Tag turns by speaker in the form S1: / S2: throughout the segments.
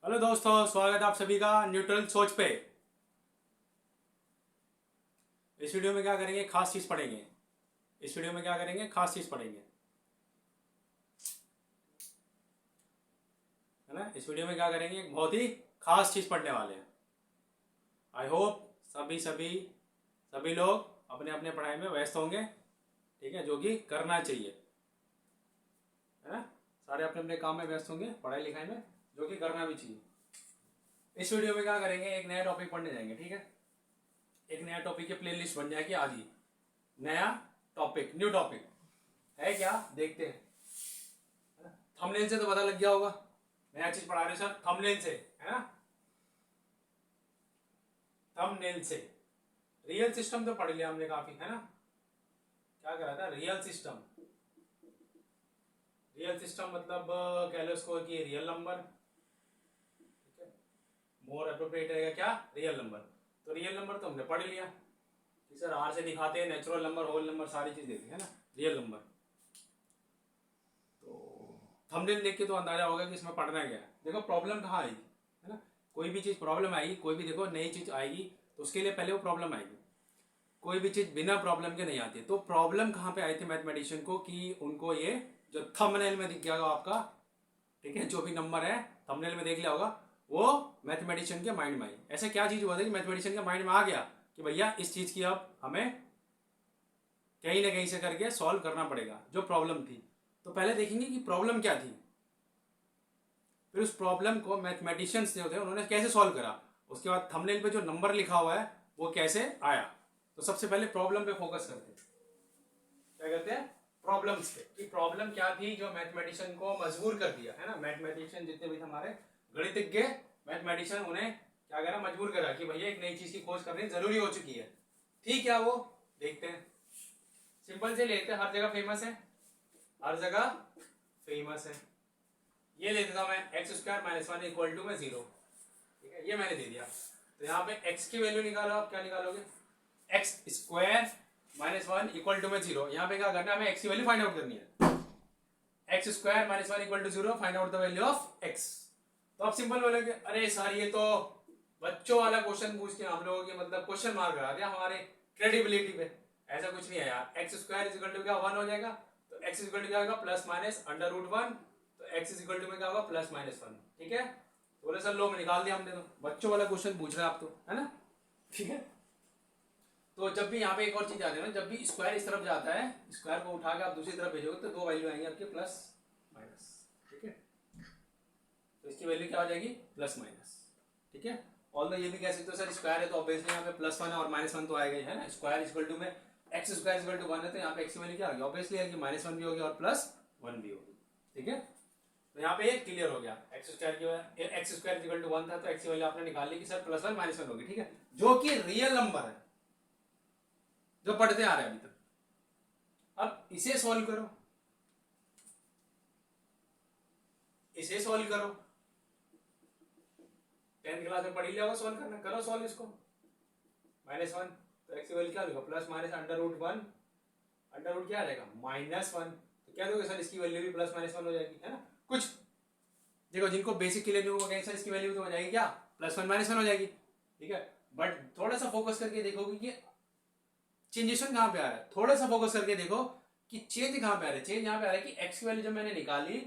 S1: Hello दोस्तों, स्वागत है आप सभी का न्यूट्रल सोच पे। इस वीडियो में क्या करेंगे, खास चीज पढ़ेंगे। इस वीडियो में क्या करेंगे, खास चीज पढ़ेंगे, है ना। इस वीडियो में क्या करेंगे, एक बहुत ही खास चीज पढ़ने वाले हैं। आई होप सभी सभी सभी लोग अपने अपने पढ़ाई में व्यस्त होंगे, ठीक है, जो कि करना चाहिए, है ना। सारे अपने अपने काम में व्यस्त होंगे, पढ़ाई लिखाई में, जो कि करना भी चाहिए। इस वीडियो में क्या करेंगे, एक नया टॉपिक पढ़ने जाएंगे, ठीक है। एक नया टॉपिक की प्लेलिस्ट बन जाएगी आज ही। नया टॉपिक, न्यू टॉपिक है क्या, देखते हैं। थंबनेल से तो पता लग गया होगा, नया चीज पढ़ा रहे सर, थंबनेल से, है ना। थंबनेल से रियल सिस्टम तो पढ़ लिया हमने काफी, है ना। क्या करा था, रियल सिस्टम। रियल सिस्टम मतलब कह लो इसको कि रियल नंबर, ठीक है। मोर अप्रोप्रिएट रहेगा क्या, रियल नंबर। तो रियल नंबर तो हमने पढ़ लिया कि सर आर से दिखाते हैं, नेचुरल नंबर, होल नंबर, सारी चीज देखी है ना, रियल नंबर। तो थंबनेल देख के तो अंदाजा होगा कि इसमें पढ़ना क्या है। देखो प्रॉब्लम कहाँ आएगी, है ना। कोई भी चीज प्रॉब्लम आएगी, कोई भी देखो नई चीज आएगी तो उसके लिए पहले वो प्रॉब्लम आएगी। कोई भी चीज बिना प्रॉब्लम के नहीं आती। तो प्रॉब्लम कहाँ पे आई थी मैथमेटिशियन को, कि उनको ये जो थंबनेल में दिख गया होगा आपका, ठीक है, जो भी नंबर है थंबनेल में देख लिया होगा, वो मैथमेटिशियन के माइंड में आई। ऐसा क्या चीज हुआ था कि मैथमेटिशियन के माइंड में आ गया कि भैया इस चीज की अब हमें कहीं ना कहीं से करके सॉल्व करना पड़ेगा, जो प्रॉब्लम थी। तो पहले देखेंगे कि प्रॉब्लम क्या थी, फिर उस प्रॉब्लम को मैथमेटिशियंस जो थे उन्होंने कैसे सॉल्व करा, उसके बाद थंबनेल पे जो नंबर लिखा हुआ है वो कैसे आया। तो सबसे पहले प्रॉब्लम पे फोकस करते हैं। क्या करते हैं, प्रॉब्लम्स पे, कि प्रॉब्लम क्या थी जो मैथमेटिशियन को मजबूर कर दिया, है ना। मैथमेटिशियन जितने भी थे हमारे गणितज्ञ, मैथमेटिशियन उन्हें क्या करा, मजबूर करा कि भैया एक नई चीज की खोज करनी जरूरी हो चुकी है। ठीक है, वो देखते हैं। सिंपल से लेते हैं, हर जगह फेमस है, हर जगह फेमस है। ये ले देता हूं मैं, x square minus one equal to में जीरो, ठीक है, ये मैंने दे दिया। तो यहाँ पे x की वैल्यू निकालो, आप क्या निकालोगे, x square minus one equal to में जीरो। यहाँ पे क्या करना है, हमें x की वैल्यू फाइंड आउट करनी है। X square minus one equal to zero, find out the value of x। तो आप सिंपल बोलोगे, अरे सर ये तो बच्चों वाला क्वेश्चन पूछ के हम लोगों के मतलब क्वेश्चन मार्क लगा दिया हमारे क्रेडिबिलिटी पे। ऐसा कुछ नहीं है यार। X square is equal to क्या, वन हो जाएगा। तो एक्स इज इक्वल टू क्या होगा, plus minus under root one. तो एक्स इज इक्वल टू में क्या होगा, प्लस माइनस वन, ठीक है। तो बोले सर लो में निकाल दिया हमने, तो बच्चों वाला क्वेश्चन पूछ रहे हैं आप तो, है ना, ठीक है। तो जब भी यहाँ पे एक और चीज आती है ना, जब भी स्क्वायर इस तरफ जाता है, स्क्वायर को उठा के आप दूसरी तरफ भेजोगे तो दो वैल्यू आएंगे आपके, प्लस माइनस, ठीक है। तो इसकी वैल्यू क्या हो जाएगी, प्लस माइनस, ठीक है। ऑल ये भी कह सकते हो सर स्क्वायर है तो ऑब्वियसली यहाँ पे प्लस वन है और माइनस वन तो आएगा ही, है ना। स्क्वायर इक्वल टू में x square equal to one है, तो यहाँ पे एक्स की वैल्यू क्या होगी, ऑब्वियसली है कि माइनस वन भी होगी और प्लस वन भी होगी, ठीक है। तो यहाँ पे क्लियर हो गया, एक्स स्क्वायर की x square equal to one था तो एक्स की वैल्यू आपने निकाल ली कि sir plus one minus one होगी, ठीक है, जो कि रियल नंबर है, जो पढ़ते आ रहे हैं अभी तक। अब इसे सॉल्व करो, इसे सॉल्व करो, 10th क्लास में पढ़ लिया होगा सॉल्व करना, करो सॉल्व इसको। माइनस वन, तो एक्स की वैल्यू क्या होगा, plus minus under root one, under root क्या आ जाएगा, माइनस वन। तो क्या दोगे सर, इसकी वैल्यू भी प्लस माइनस वन हो जाएगी, है ना। कुछ देखो जिनको बेसिक क्लियर नहीं होगा सर इसकी वैल्यू तो हो जाएगी क्या, प्लस वन माइनस वन हो जाएगी, ठीक है। बट थोड़ा सा फोकस करके देखोगे कि चेंजेशन कहां पे आ रहा है, थोड़ा सा फोकस करके देखो कि चेंज कहां पे आ रहा है। चेंज यहां पे आ रहा है कि एक्स की वैल्यू जब मैंने निकाली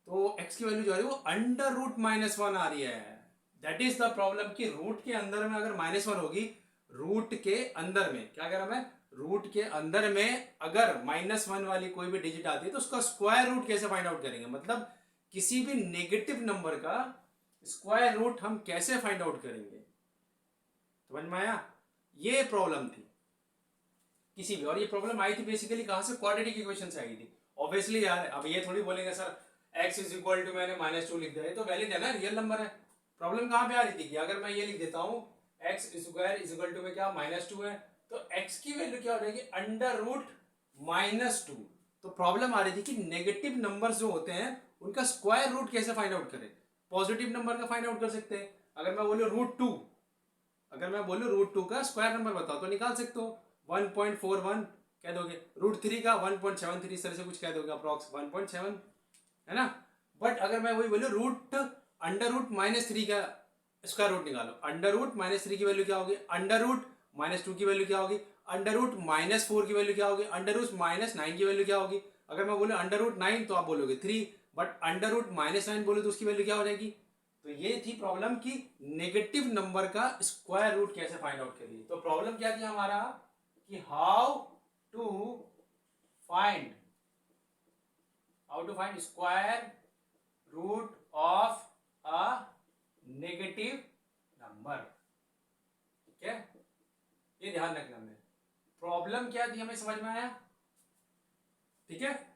S1: तो एक्स की वैल्यू जो है वो अंडर रूट माइनस वन आ रही है। दैट इज द प्रॉब्लम कि रूट के अंदर में अगर माइनस वन होगी, रूट के अंदर में क्या कह रहा मैं, रूट के अंदर में अगर माइनस वन वाली कोई भी डिजिट आती है तो उसका स्क्वायर रूट कैसे फाइंड आउट करेंगे, मतलब किसी भी नेगेटिव नंबर का स्क्वायर रूट हम कैसे फाइंड आउट करेंगे। समझ में आया, ये प्रॉब्लम थी किसी भी। और ये प्रॉब्लम आई थी बेसिकली कहां से, क्वाड्रेटिक इक्वेशन से आई थी। ऑब्वियसली यार अब ये थोड़ी बोलेंगे sir x is equal to मैंने माइनस टू लिख दिया, तो वैलिड है ना, रियल नंबर है। प्रॉब्लम कहां पे आ रही थी कि अगर मैं ये लिख देता हूं x square is equal to में क्या, माइनस टू है, तो x की वैल्यू क्या हो जाएगी, अंडर रूट माइनस टू। तो प्रॉब्लम आ रही थी कि नेगेटिव नंबर्स जो होते हैं उनका स्क्वायर रूट कैसे फाइंड आउट करें। पॉजिटिव नंबर का फाइंड आउट कर सकते हैं, अगर मैं बोलूं रूट टू, अगर मैं बोलूं रूट टू का स्क्वायर नंबर बताओ तो निकाल सकते हो, 1.41 कह दोगे, रूट थ्री का 1.73 इस तरह से कुछ कह दोगे, अप्रॉक्स 1.7, है ना। बट अगर मैं वही बोलूं रूट अंडर रूट -3 का स्क्वायर रूट निकालो। अंडर रूट -3 की वैल्यू क्या होगी, अंडर रूट -2 की वैल्यू क्या होगी, अंडर रूट -4 की वैल्यू क्या होगी, अंडर रूट -9 की वैल्यू क्या होगी। अगर मैं बोलूँ अंडर रूट 9 तो आप बोलोगे 3, बट अंडर रूट -9 बोले तो उसकी वैल्यू क्या हो जाएगी। तो ये थी प्रॉब्लम की नेगेटिव नंबर का स्क्वायर रूट कैसे फाइंड आउट करिए। तो प्रॉब्लम क्या थी हमारा कि how to find square root of a negative number. ठीक है, ये ध्यान रखना में प्रॉब्लम क्या थी हमें समझ में आया। ठीक है,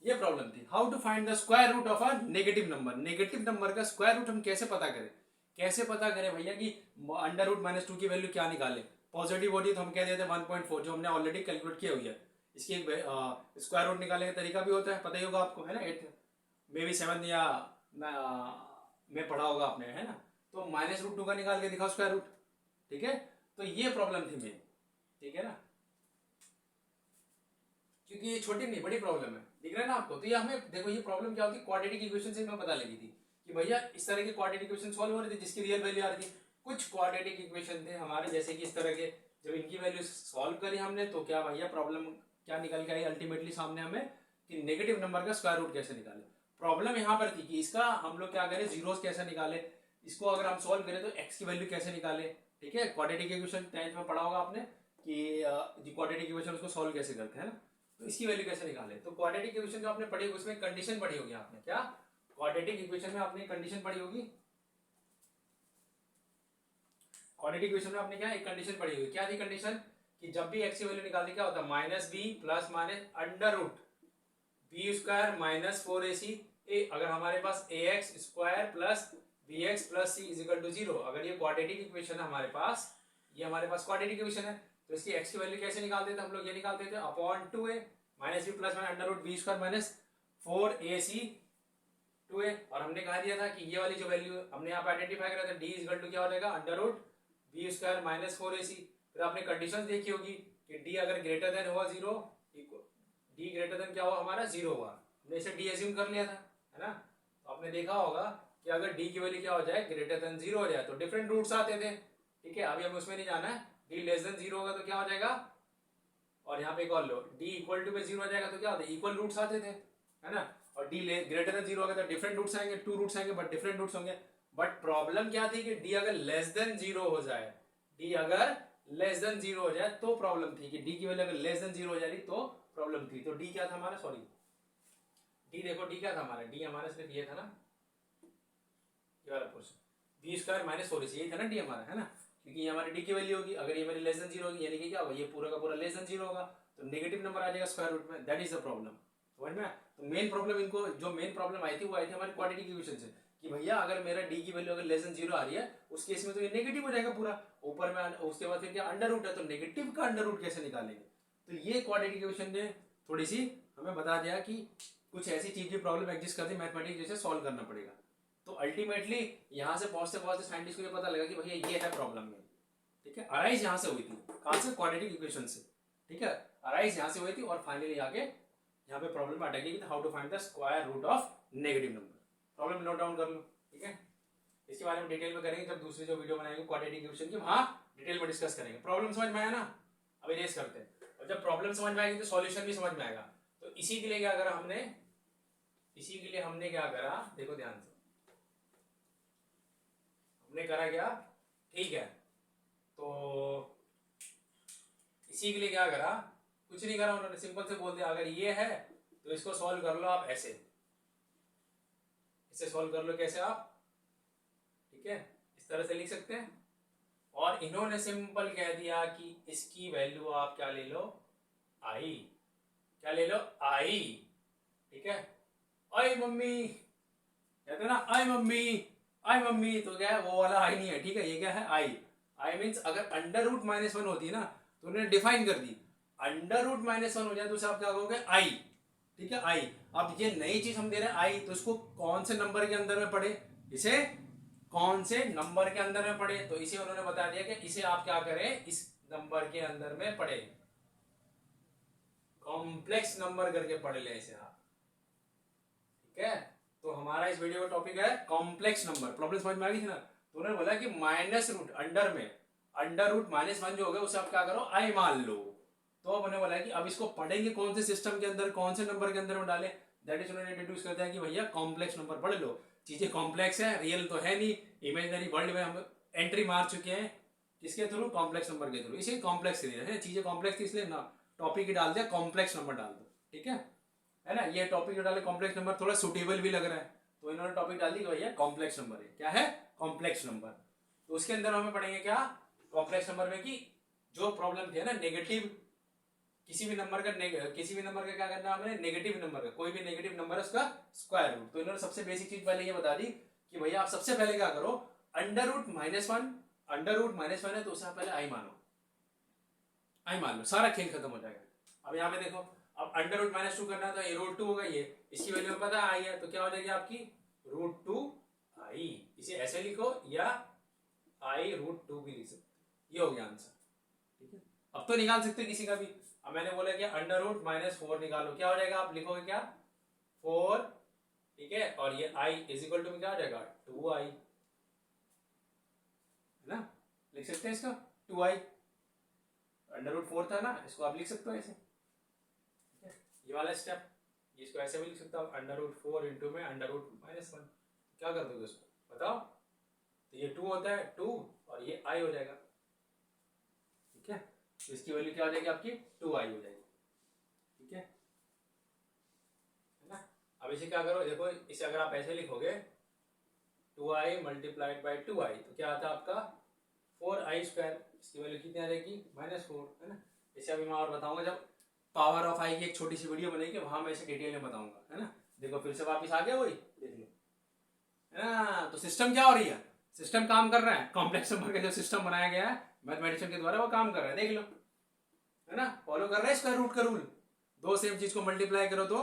S1: ये प्रॉब्लम थी how to find the square root of a negative number. Negative number का स्क्वायर रूट हम कैसे पता करें, कैसे पता करें भैया कि अंडर रूट -2 की वैल्यू क्या निकाले। पॉजिटिव होती तो हम कह देते 1.4 जो हमने ऑलरेडी कैलकुलेट किया हुई है। इसकी स्क्वायर रूट निकालने का तरीका भी होता है, पता ही होगा आपको, है ना, 8 मे बी 7 या में पढ़ा होगा आपने, है ना। तो -√2 का निकाल के दिखाओ स्क्वायर रूट। ठीक है, तो ये प्रॉब्लम थी मेन। ठीक है ना, क्योंकि ये छोटी नहीं बड़ी प्रॉब्लम है, दिख रहा है ना आपको। तो ये हमें देखो, ये प्रॉब्लम क्या होती है, क्वाड्रेटिक इक्वेशन से हमें पता लगी थी कि भैया इस तरह के क्वाड्रेटिक इक्वेशन सॉल्व हो रहे थे जिसकी रियल वैल्यू आ रही थी। कुछ क्वाड्रेटिक इक्वेशन थे हमारे जैसे कि इस तरह के, जब इनकी वैल्यू सॉल्व करी हमने तो क्या भैया प्रॉब्लम क्या निकल के आई अल्टीमेटली सामने हमें कि नेगेटिव नंबर का स्क्वायर रूट कैसे निकाले। प्रॉब्लम यहाँ पर थी कि इसका हम लोग क्या करें, जीरोस कैसे निकाले, इसको अगर हम सॉल्व करें तो एक्स की वैल्यू कैसे निकाले। ठीक है, क्वाड्रेटिक इक्वेशन 10th में पढ़ा होगा आपने कि क्वाड्रेटिक इक्वेशन उसको सॉल्व कैसे करते हैं ना, तो इसकी वैल्यू कैसे निकाले। तो क्वाड्रेटिक इक्वेशन जो आपने पढ़ी होगी उसमें कंडीशन पढ़ी होगी आपने, क्या क्वाड्रेटिक इक्वेशन में आपने कंडीशन पढ़ी होगी। क्वाड्रेटिक इक्वेशन में आपने क्या एक कंडीशन पढ़ी होगी, क्या थी कंडीशन कि जब भी एक्स की वैल्यू निकालती क्या होता है, -b plus minus under root B square -4ac a. अगर हमारे पास ax square plus bx plus c is equal to 0, अगर ये क्वाड्रेटिक इक्वेशन है हमारे पास, ये हमारे पास क्वाड्रेटिक इक्वेशन है, तो इसकी x की वैल्यू कैसे निकालते थे हम लोग, ये निकालते थे upon 2a -b plus under root B square minus 4ac 2a। और हमने कहा दिया था कि ये वाली जो वैल्यू हमने यहाँ पे आइडेंटिफाई करा था d इज इक्वल टू क्या हो जाएगा, under root B square minus 4ac। फिर आपने कंडीशन देखी होगी कि d अगर ग्रेटर देन हुआ 0, डी ग्रेटर देन क्या हुआ हमारा 0 हुआ, हमने इसे डी एज्यूम कर लिया था, है ना। तो आपने देखा होगा कि अगर डी की वैल्यू क्या हो जाए, ग्रेटर देन 0 हो जाए तो डिफरेंट रूट्स आते थे। ठीक है, अभी हमें उसमें नहीं जाना है। डी लेस देन 0 होगा तो क्या हो जाएगा, और यहाँ पे एक और लो, डी इक्वल टू पे 0 हो जाएगा तो क्या होता है, इक्वल रूट्स आते थे, है ना। और डी ग्रेटर देन 0 होगा तो डिफरेंट रूट्स आएंगे, 2 रूट्स आएंगे बट डिफरेंट रूट्स होंगे। बट प्रॉब्लम क्या थी कि डी अगर लेस देन 0 हो जाए, डी अगर लेस देन 0 हो जाए तो प्रॉब्लम थी कि डी की वैल्यू अगर लेस देन 0 हो जा रही तो प्रॉब्लम थी। तो डी क्या था हमारा, सॉरी डी देखो, डी क्या था हमारा, डी हमारा सिर्फ ये था ना, ये वाला portion B square minus 4ac, यही था ना डी हमारा, है ना। क्योंकि ये हमारी डी की वैल्यू होगी, अगर ये मेरी लेस देन 0 होगी यानी कि क्या होगा, ये पूरा का पूरा लेस देन 0 होगा तो नेगेटिव नंबर आ जाएगा स्क्वायर रूट में। दैट इज द प्रॉब्लम, समझ में। तो मेन प्रॉब्लम इनको जो मेन प्रॉब्लम आई थी वो आई थी हमारी क्वाड्रेटिक इक्वेशन से कि भैया अगर मेरा डी की वैल्यू अगर लेस देन 0 आ रही है उस केस में तो ये नेगेटिव हो जाएगा पूरा ऊपर में। उसके बाद फिर क्या अंडर रूट है तो नेगेटिव का अंडर रूट कैसे निकालेंगे। तो ये क्वाड्रेटिक इक्वेशन ने थोड़ी सी हमें बता दिया कि कुछ ऐसी चीज भी प्रॉब्लम एग्जिस्ट करती है मैथमेटिक्स जैसे सॉल्व करना पड़ेगा। तो अल्टीमेटली यहाँ से पहुंचते साइंटिस्ट को ये पता लगा कि भैया ये है प्रॉब्लम में। ठीक है, अराइज यहाँ से हुई थी, कहाँ से, क्वाड्रेटिक इक्वेशन से। ठीक है, अराइज यहाँ से हुई थी और फाइनली आगे यहाँ पे प्रॉब्लम अटकी कि how to find the square root of negative number. Problem note down कर लो। ठीक है, इसके बारे में डिटेल में करेंगे जब दूसरी जो वीडियो बनाएंगे क्वाड्रेटिक इक्वेशन की, वहां डिटेल में डिस्कस करेंगे। प्रॉब्लम समझ में आया ना, अब इरेज करते हैं। और जब प्रॉब्लम समझ में आएगी तो सॉल्यूशन भी समझ में आएगा। तो इसी के लिए क्या करा हमने, इसी के लिए हमने क्या करा, देखो ध्यान से हमने करा क्या, ठीक है। तो इसी के लिए क्या करा, कुछ नहीं करा उन्होंने, सिंपल से बोल दिया अगर ये है तो इसको सॉल्व कर लो आप ऐसे, इसे सॉल्व कर लो कैसे आप, ठीक है, इस तरह से लिख सकते हैं। और इन्होंने सिंपल कह दिया कि इसकी वैल्यू आप क्या ले लो, आई, क्या ले लो, आई। ठीक है, आई मम्मी कहते ना, आई मम्मी, आई मम्मी, तो क्या है वो वाला आई नहीं है। ठीक है, ये क्या है, आई। आई मीन्स अगर अंडर रूट -1 होती है ना तो उन्होंने डिफाइन कर दी, अंडर रूट -1 हो जाए तो उसे आप क्या कहोगे, आई। ठीक है, आई। अब ये नई चीज हम दे रहे हैं आई, तो इसको कौन से नंबर के अंदर में पढ़े, इसे कौन से नंबर के अंदर में पढ़े, तो इसे उन्होंने बता दिया कि इसे आप क्या करें, इस नंबर के अंदर में पढ़े, कॉम्प्लेक्स नंबर करके पढ़ ले इसे आप। ठीक है, तो हमारा इस वीडियो का टॉपिक है कॉम्प्लेक्स नंबर। प्रॉब्लम समझ में आ गई थी ना। तो उन्होंने बोला कि माइनस रूट अंडर में अंडर रूट -1 जो होगा उसे आप क्या करो आई मान लो। तो अब उन्होंने बोला कि अब इसको पढ़ेंगे कौन से सिस्टम के अंदर, कौन से नंबर के अंदर में डाले। दैट इज उन्होंने इंट्रोड्यूस करता है कि भैया कॉम्प्लेक्स नंबर पढ़ लो। चीजें कॉम्प्लेक्स है, रियल तो है नहीं, इमेजिनरी वर्ल्ड में हम एंट्री मार चुके हैं किसके थ्रू, कॉम्प्लेक्स नंबर के थ्रू। इसे कॉम्प्लेक्स है, चीजें कॉम्प्लेक्स थी इसलिए ना टॉपिक ही डाल दिया कॉम्प्लेक्स नंबर डाल दो, ठीक है ना। ये टॉपिक जो डाले कॉम्प्लेक्स नंबर थोड़ा सुटेबल भी लग रहा है, तो इन्होंने टॉपिक डाल दी कि भैया कॉम्प्लेक्स नंबर है। क्या है? Complex number. तो उसके अंदर हमें पढ़ेंगे क्या कॉम्प्लेक्स नंबर में कि जो प्रॉब्लम थी ना नेगेटिव, किसी भी नंबर का क्या करना है हमने, नेगेटिव नंबर का, कोई भी नेगेटिव नंबर है उसका स्क्वायर रूट। तो इन्होंने सबसे बेसिक चीज पहले ये बता दी कि भैया आप सबसे पहले क्या करो, अंडर रूट -1 है तो उसे आप पहले आई मानो, आई मान लो, सारा खेल खत्म हो जाएगा। अब यहाँ पे देखो, अब अंडर रूट -2 करना है तो ये √2 होगा, ये इसकी वैल्यू पता आई है तो क्या हो जाएगी आपकी √2i। इसे ऐसे लिखो या i√2 भी लिख सकते, ये हो गया आंसर, ठीक है। अब तो निकाल सकते किसी का भी। अब मैंने बोला कि अंडर रूट -4 निकालो, क्या हो जाएगा, आप लिखोगे क्या 4, ठीक है, और ये i इज इक्वल टू में क्या हो जाएगा 2i, है ना, लिख सकते हैं इसका 2i। अंडर रूट 4 था ना, इसको आप लिख सकते हो ऐसे, ठीक है, ये वाला स्टेप, इसको ऐसे भी लिख सकते हो अंडर रूट 4 इंटू में अंडर रूट -1। क्या कर दोगे उसको बताओ, तो ये 2 होता है 2 और ये i हो जाएगा, ठीक है। तो इसकी वैल्यू क्या हो जाएगी आपकी 2i हो जाएगी, ठीक है ना। अब इसे क्या करो, देखो इसे अगर आप ऐसे लिखोगे 2i मल्टीप्लाइड बाई 2i तो क्या आता है आपका 4i²। इसकी वैल्यू कितनी आ जाएगी -4, है ना। इसे अभी मैं और बताऊंगा जब पावर ऑफ आई की एक छोटी सी वीडियो बनेगी, वहां मैं इसे डिटेल में बताऊंगा, है ना। देखो फिर से वापस आ गया वही, देख लो, है ना। तो सिस्टम क्या हो रही है, सिस्टम काम कर रहा है, कॉम्प्लेक्स नंबर का जो सिस्टम बनाया गया है मैथमेटिशियन के द्वारा वो काम कर रहा है, देख लो, है ना, फॉलो कर रहा है स्क्वायर रूट का रूल। दो सेम चीज को मल्टीप्लाई करो तो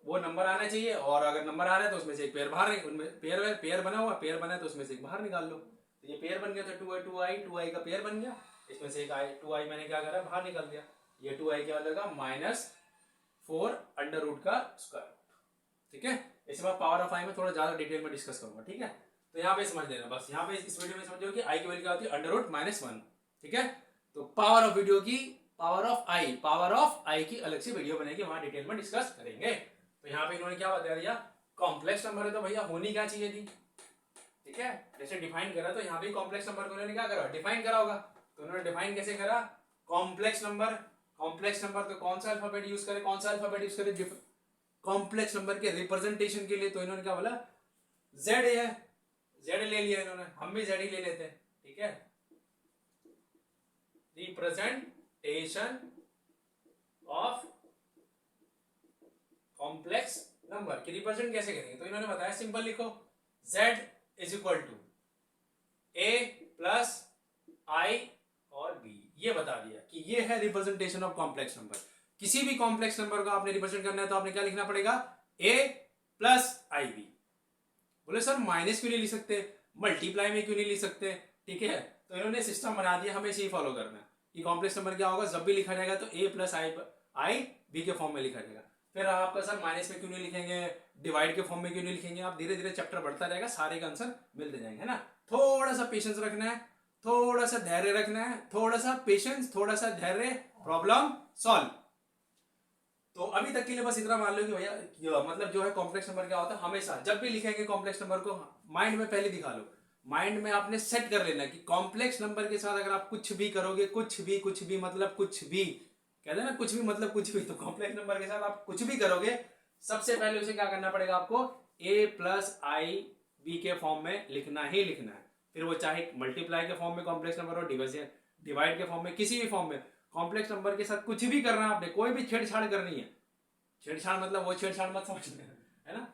S1: वो नंबर आना चाहिए, और अगर नंबर आ रहा है तो उसमें से एक पेयर बाहर, उनमें पेयर बना हुआ, पेयर बना है तो उसमें से एक बाहर निकाल लो। तो ये पेयर बन गया तो 2i का पेयर बन गया, इसमें से एक 2i मैंने क्या करा बाहर निकाल दिया। ये 2i क्या हो जाएगा -4 अंडर रूट का स्क्वायर रूट, ठीक है। इसे मैं पावर ऑफ आई में थोड़ा ज्यादा डिटेल में डिस्कस करूंगा, ठीक है। तो यहाँ पे समझ लेना, बस यहाँ पे इस वीडियो में समझो कि आई की वैल्यू क्या होती है अंडर रूट -1, ठीक है। तो पावर ऑफ वीडियो की पावर ऑफ आई की अलग से वीडियो बनेगी, वहां डिटेल में डिस्कस करेंगे। तो यहाँ पे इन्होंने क्या बता दिया, कॉम्प्लेक्स नंबर है तो भैया होनी क्या चाहिए थी, ठीक है। जैसे डिफाइन करा तो यहाँ पे कॉम्प्लेक्स नंबर को उन्होंने क्या करा, डिफाइन करा होगा। तो उन्होंने डिफाइन कैसे करा, कॉम्प्लेक्स नंबर तो कौन सा अल्फाबेट यूज करे, कॉम्प्लेक्स नंबर के रिप्रेजेंटेशन के लिए। तो इन्होंने क्या बोला, जेड है, जेड ले लिया इन्होंने, हम भी जेड ही ले लेते हैं, ठीक है। रिप्रेजेंटेशन ऑफ कॉम्प्लेक्स नंबर की रिप्रेजेंट कैसे करेंगे, तो इन्होंने बताया सिंपल लिखो, z is equal to a plus i और b। ये बता दिया कि ये है रिप्रेजेंटेशन ऑफ कॉम्प्लेक्स नंबर। किसी भी कॉम्प्लेक्स नंबर को आपने रिप्रेजेंट करना है तो आपने क्या लिखना पड़ेगा, a प्लस ib। बोले सर माइनस क्यों नहीं लिख सकते, मल्टीप्लाई में क्यों नहीं लिख सकते, ठीक है। तो इन्होंने सिस्टम बना दिया, हमें इसे ही फॉलो करना है कि कॉम्प्लेक्स नंबर क्या होगा, जब भी लिखा जाएगा तो a प्लस i b के फॉर्म में लिखा जाएगा। फिर आपका सर माइनस में क्यों नहीं लिखेंगे, डिवाइड के फॉर्म में क्यों नहीं लिखेंगे, आप धीरे धीरे चैप्टर बढ़ता जाएगा, सारे का आंसर मिलते जाएंगे, है ना। थोड़ा सा पेशेंस रखना है, थोड़ा सा धैर्य रखना है, थोड़ा सा पेशेंस, थोड़ा सा धैर्य, प्रॉब्लम सॉल्व। तो अभी तक के लिए बस इतना मान लो कि भैया मतलब जो है कॉम्प्लेक्स नंबर क्या होता है, हमेशा जब भी लिखेंगे कॉम्प्लेक्स नंबर को माइंड में पहले दिखा लो, माइंड में आपने सेट कर लेना कि कॉम्प्लेक्स नंबर के साथ अगर आप कुछ भी करोगे, कुछ भी मतलब कुछ भी, कहते हैं ना कुछ भी मतलब कुछ भी, तो कॉम्प्लेक्स नंबर के साथ आप कुछ भी करोगे सबसे पहले उसे क्या करना पड़ेगा आपको, a प्लस आई बी के फॉर्म में लिखना ही लिखना है। फिर वो चाहे मल्टीप्लाई के फॉर्म में कॉम्प्लेक्स नंबर हो, डिवाइड के फॉर्म में, किसी भी फॉर्म में कॉम्प्लेक्स नंबर के साथ कुछ भी करना है आपने, कोई भी छेड़छाड़ करनी है। छेड़छाड़ मतलब वो छेड़छाड़ मत समझना, है ना,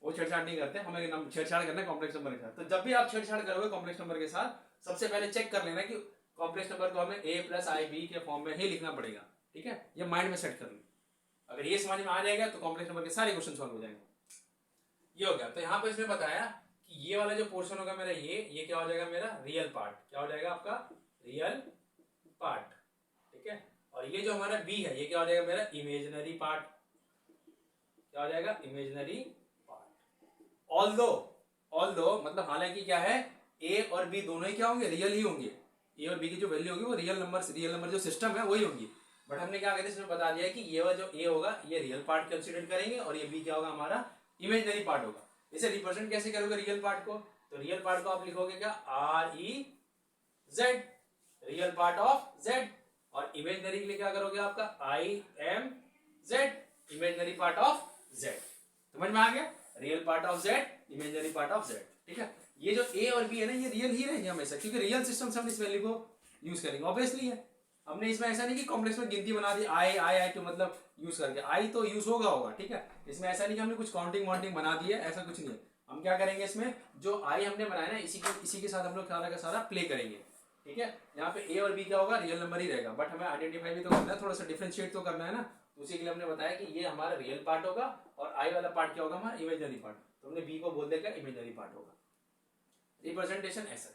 S1: वो छेड़छाड़ नहीं करते, हमें छेड़छाड़ करना है कॉम्प्लेक्स नंबर के साथ। तो जब भी आप छेड़छाड़ करोगे कॉम्प्लेक्स नंबर के साथ सबसे पहले चेक कर लेना कि कॉम्प्लेक्स नंबर को हमें a प्लस आई बी के फॉर्म में ही लिखना पड़ेगा, ठीक है। ये माइंड में सेट कर लो, अगर ये समझ में आ जाएगा तो कॉम्प्लेक्स नंबर के सारे क्वेश्चन सॉल्व हो जाएंगे। ये हो गया। तो यहाँ पे इसने बताया कि ये वाला जो पोर्शन होगा मेरा, ये क्या हो जाएगा मेरा रियल पार्ट, क्या हो जाएगा आपका रियल पार्ट, ठीक है। और ये जो हमारा बी है ये क्या हो जाएगा मेरा इमेजिनरी पार्ट, क्या हो जाएगा इमेजिनरी पार्ट, ऑल्दो मतलब हालांकि क्या है, ए और बी दोनों ही क्या होंगे, रियल ही होंगे। ए और बी की जो वैल्यू होगी वो रियल नंबर जो सिस्टम है वही होंगी। बट हमने क्या कहते हैं इसमें बता दिया कि ये वाला जो ए होगा ये रियल पार्ट कंसीडर करेंगे और ये बी क्या होगा हमारा इमेजिनरी पार्ट होगा। इसे रिप्रेजेंट कैसे करोगे रियल पार्ट को, तो रियल पार्ट को आप लिखोगे क्या, R E Z, real part of Z, और इमेजिनरी के लिए क्या करोगे आपका I am Z, imaginary part of Z. समझ में आ गया, real part of Z, imaginary part of Z. ठीक है, ये जो ए और बी है ना ये रियल ही रहेंगे हमेशा, क्योंकि रियल सिस्टम से हम इस वैल्यू को यूज करेंगे, ऑब्वियसली है। हमने इसमें ऐसा नहीं कि कॉम्प्लेक्स में गिनती बना दी आई आई आई तो मतलब यूज करके, आई तो यूज होगा। ठीक है, इसमें ऐसा नहीं कि हमने कुछ काउंटिंग वाउंटिंग बना दी है, ऐसा कुछ नहीं है। हम क्या करेंगे इसमें जो आई हमने बनाया ना इसी के साथ हम लोग सारा का सारा प्ले करेंगे। ठीक है, यहाँ पे ए और बी क्या होगा, रियल नंबर ही रहेगा, बट हमें आइडेंटिफाई भी तो करना है, थोड़ा सा डिफरेंशिएट तो करना है ना, तो उसी के लिए हमने बताया कि ये हमारा रियल पार्ट होगा और आई वाला पार्ट क्या होगा हमारा इमेजिनरी पार्ट, तो हमने बी को बोल देगा इमेजिनरी पार्ट होगा। रिप्रेजेंटेशन ऐसा,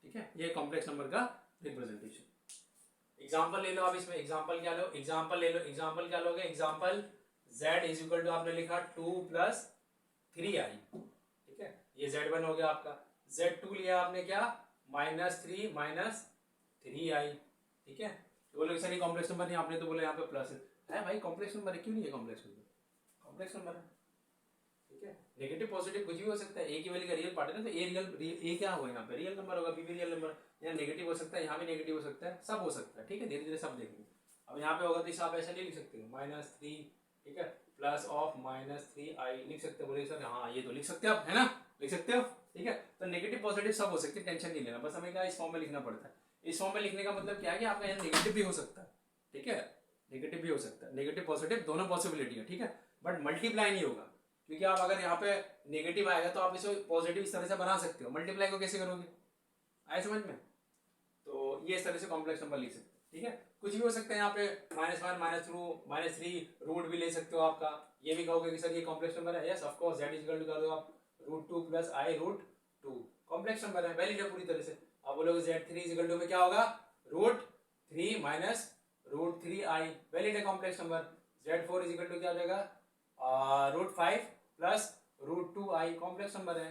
S1: ठीक है, ये कॉम्प्लेक्स नंबर का रिप्रेजेंटेशन। एग्जांपल ले लो आप, इसमें एग्जांपल क्या लो, एग्जांपल ले लो, एग्जांपल क्या लोगे, example z is equal to आपने लिखा 2 + 3i। ठीक है, ये z1 हो गया आपका, z2 लिया आपने क्या, -3 - 3i। ठीक है, तो बोलोगे सर ये कॉम्प्लेक्स नंबर नहीं, आपने तो बोला यहाँ पे प्लस है भाई, कॉम्प्लेक्स नंबर है, क्यों नहीं है कॉम्प्लेक्स नंबर, कॉम्प्लेक्स नंबर है। ठीक है, नेगेटिव पॉजिटिव कुछ भी हो सकता है, ए की वैल्यू का रियल पार्ट है ना, तो ए क्या होगा यहाँ पे रियल नंबर होगा, बी भी रियल नंबर, यहाँ नेगेटिव हो सकता है, यहाँ भी नेगेटिव हो सकता है, सब हो सकता है। ठीक है, धीरे धीरे सब देखेंगे। अब यहाँ पे होगा तो इसे आप ऐसा नहीं लिख सकते हो -3, ठीक है, प्लस ऑफ -3i लिख सकते हो, बोले सर हाँ ये तो लिख सकते हो आप, है ना, लिख सकते हो। ठीक है, तो नेगेटिव पॉजिटिव सब हो सकते हैं, टेंशन नहीं लेना, बस हमें क्या इस फॉर्म में लिखना पड़ता है। इस फॉर्म में लिखने का मतलब क्या है कि आपका यहाँ नेगेटिव भी हो सकता है। ठीक है, नेगेटिव भी हो सकता है, नेगेटिव पॉजिटिव दोनों पॉसिबिलिटी है। ठीक है, बट मल्टीप्लाई नहीं होगा, क्योंकि आप अगर यहाँ पे नेगेटिव आएगा तो आप इसे पॉजिटिव इस तरह से बना सकते हो, मल्टीप्लाई को कैसे करोगे, आए समझ में, तो ये इस तरह से कॉम्प्लेक्स नंबर लिख सकते हैं। ठीक है, कुछ भी हो सकता है, यहाँ पे -1 -3 रूट भी ले सकते हो आपका, ये भी कहोगे कि सर ये कॉम्प्लेक्स नंबर है, yes of course z is equal to कर दो आप √2 + i √2, कॉम्प्लेक्स नंबर है, वैलिड है पूरी तरह से। अब बोलोगे z3 इज इक्वल टू में क्या होगा, √3 - √3i, वैलिड है complex number. z4 is equal to क्या हो जाएगा, √5 + √2i, कॉम्प्लेक्स नंबर है।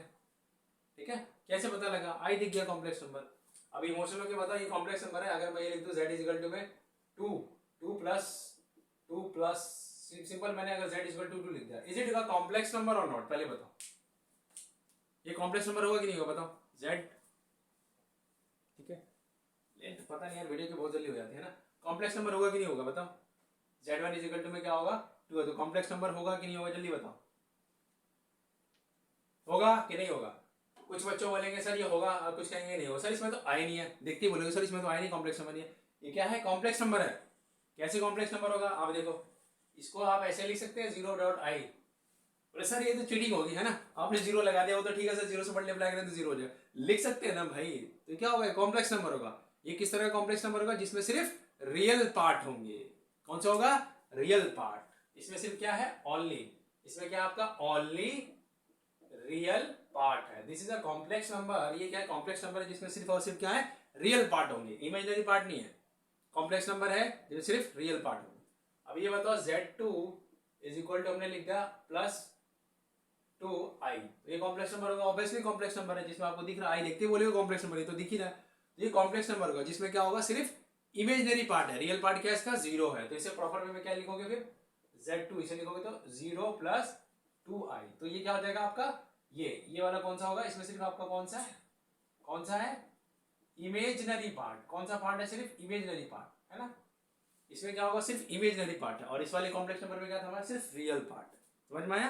S1: ठीक है, कैसे पता लगा, आई दिख गया कॉम्प्लेक्स नंबर। अब इमोशनल के बताओ ये कॉम्प्लेक्स नंबर है, अगर मैं ये लिख दूं z इज इक्वल टू में 2 प्लस सिंपल, मैंने अगर z इज इक्वल टू 2 लिख दिया, is it a complex number और नॉट, पहले बताओ ये कॉम्प्लेक्स नंबर होगा कि नहीं होगा, बताओ z। ठीक है, लेंथ पता नहीं यार, वीडियो की बहुत जल्दी हो जाती है ना, कॉम्प्लेक्स नंबर होगा कि नहीं होगा बताओ, z1 इज इक्वल टू में क्या होगा 2 है, तो कॉम्प्लेक्स नंबर होगा कि नहीं होगा, जल्दी बताओ, होगा कि नहीं होगा। कुछ बच्चों बोलेंगे सर ये होगा, कुछ कहेंगे नहीं होगा, सर इसमें तो आई नहीं है, देखते ही बोलोगे सर इसमें तो आई नहीं, कॉम्प्लेक्स नंबर नहीं है, ये क्या है कॉम्प्लेक्स नंबर है। कैसे कॉम्प्लेक्स नंबर होगा, आप देखो इसको आप ऐसे लिख सकते हैं 0.i, बोले सर ये तो चीटिंग होगी, है ना, आपने 0 लगा दिया, वो तो ठीक है सर 0 से मल्टीप्लाई करें तो 0 हो जाएगा, लिख सकते हैं ना भाई, तो क्या होगा कॉम्प्लेक्स नंबर होगा। ये किस तरह का कॉम्प्लेक्स नंबर होगा, जिसमें सिर्फ रियल पार्ट होंगे, कौन सा होगा, रियल पार्ट, इसमें सिर्फ क्या है ओनली, इसमें क्या आपका ओनली रियल पार्ट है, this is a complex number. ये क्या है, कॉम्प्लेक्स नंबर है जिसमें सिर्फ और सिर्फ क्या है, रियल पार्ट होंगे, इमेजिनरी पार्ट नहीं है, कॉम्प्लेक्स नंबर है जिसमें सिर्फ रियल पार्ट होंगे। अब ये बताओ z2 इज इक्वल टू हमने लिख दिया +2i, ये कॉम्प्लेक्स नंबर होगा, ऑब्वियसली कॉम्प्लेक्स नंबर है, जिसमें आपको दिख रहा है, आई देखते बोले कॉम्प्लेक्स नंबर है, तो दिख ही रहा है, ये कॉम्प्लेक्स नंबर होगा जिसमें क्या होगा, सिर्फ इमेजिनरी पार्ट है, रियल पार्ट क्या है इसका 0 है, तो इसे प्रॉपर वे में क्या लिखोगे फिर, z2 इसे लिखोगे तो 0 + 2i, तो ये क्या हो जाएगा आपका, ये वाला कौन सा होगा, इसमें सिर्फ आपका कौन सा है इमेजिनरी पार्ट, कौन सा पार्ट है, सिर्फ इमेजिनरी पार्ट है ना, इसमें क्या होगा, सिर्फ इमेजिनरी पार्ट है, और इस वाले कॉम्प्लेक्स नंबर में क्या था हमारा, सिर्फ रियल पार्ट। समझ में आया,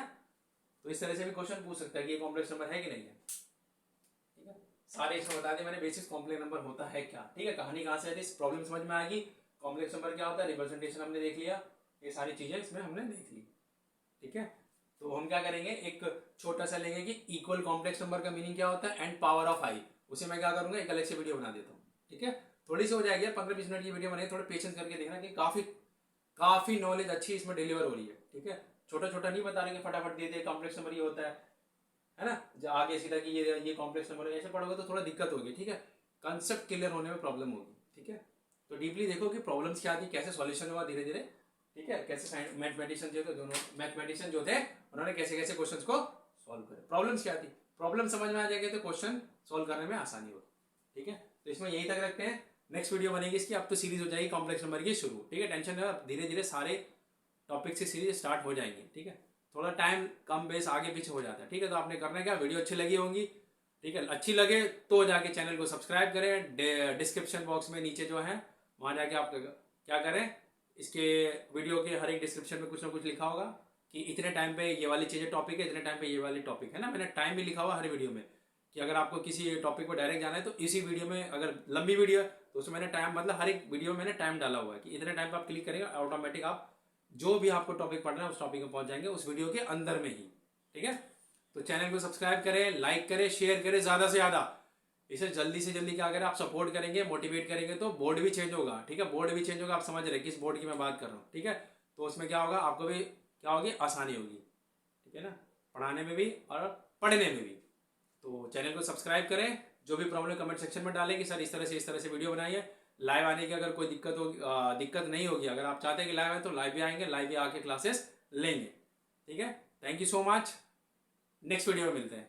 S1: तो इस तरह से भी क्वेश्चन पूछ सकता है कि ये कॉम्प्लेक्स नंबर है कि नहीं है। ठीक है, सारे इसमें बता दें मैंने, बेसिक कॉम्प्लेक्स नंबर होता है क्या। ठीक है, कहानी कहाँ से आती है, प्रॉब्लम समझ में आएगी, कॉम्प्लेक्स नंबर क्या होता है, रिप्रेजेंटेशन हमने देख लिया, ये सारी चीजें इसमें हमने देख ली। ठीक है, तो हम क्या करेंगे, एक छोटा सा लेंगे कि इक्वल कॉम्प्लेक्स नंबर का मीनिंग क्या होता है एंड पावर ऑफ आई, उसे मैं क्या करूंगा एक अलग से वीडियो बना देता हूँ। ठीक है, थोड़ी सी हो जाएगी 15-20 मिनट की वीडियो बनेगी, थोड़ा पेशेंस करके देखना कि काफी नॉलेज अच्छी इसमें डिलीवर हो रही है। ठीक है, छोटा छोटा नहीं बता रहे कि फटाफट दे दे कॉम्प्लेक्स नंबर ये होता है ना, जो आगे सीधा कि ये कॉम्प्लेक्स नंबर ऐसे पढ़ोगे तो थोड़ा दिक्कत होगी। ठीक है, कंसेप्ट क्लियर होने में प्रॉब्लम होगी। ठीक है, तो डीपली देखो कि प्रॉब्लम्स क्या थी, कैसे सॉल्यूशन हुआ धीरे धीरे। ठीक है, कैसे मैथमेटिशियन जो थे उन्होंने कैसे कैसे क्वेश्चंस को सॉल्व करें। प्रॉब्लम्स क्या थी, प्रॉब्लम समझ में आ जाएगी तो क्वेश्चन सॉल्व करने में आसानी होगी। ठीक है, तो इसमें यही तक रखते हैं। नेक्स्ट वीडियो बनेगी इसकी, अब तो सीरीज हो जाएगी कॉम्प्लेक्स नंबर की शुरू। ठीक है, टेंशन नहीं, धीरे धीरे सारे टॉपिक से सीरीज स्टार्ट हो जाएंगे। ठीक है, थोड़ा टाइम कम बेस आगे पीछे हो जाता है। ठीक है, तो आपने करना क्या, वीडियो अच्छी लगी होंगी, ठीक है, अच्छी लगे तो जाके चैनल को सब्सक्राइब करें। डिस्क्रिप्शन बॉक्स में नीचे जो है वहाँ जाके आप क्या करें, इसके वीडियो के हर एक डिस्क्रिप्शन में कुछ ना कुछ लिखा होगा कि इतने टाइम पे ये वाली चीज़ें टॉपिक है, इतने टाइम पे ये वाली टॉपिक है ना। मैंने टाइम भी लिखा हुआ हर वीडियो में कि अगर आपको किसी टॉपिक पर डायरेक्ट जाना है तो इसी वीडियो में, अगर लंबी वीडियो है तो उसमें मैंने टाइम, मतलब हर एक वीडियो में मैंने टाइम डाला हुआ है कि इतने टाइम पर आप क्लिक करेंगे, ऑटोमेटिक आप जो भी आपको टॉपिक पढ़ना है उस टॉपिक में पहुंच जाएंगे उस वीडियो के अंदर में ही। ठीक है, तो चैनल को सब्सक्राइब करें, लाइक करें, शेयर करें ज़्यादा से ज़्यादा। इसे जल्दी से जल्दी क्या करें, आप सपोर्ट करेंगे, मोटिवेट करेंगे तो बोर्ड भी चेंज होगा। ठीक है, बोर्ड भी चेंज होगा, आप समझ रहे हैं किस बोर्ड की मैं बात कर रहा हूँ। ठीक है, तो उसमें क्या होगा, आपको भी क्या होगी, आसानी होगी। ठीक है ना, पढ़ाने में भी और पढ़ने में भी। तो चैनल को सब्सक्राइब करें, जो भी प्रॉब्लम कमेंट सेक्शन में डालें कि सर इस तरह से वीडियो बनाइए। लाइव आने की अगर कोई दिक्कत नहीं होगी, अगर आप चाहते हैं कि लाइव आए तो लाइव भी आएंगे, लाइव भी आके क्लासेस लेंगे। ठीक है, thank you so much, next video में मिलते हैं।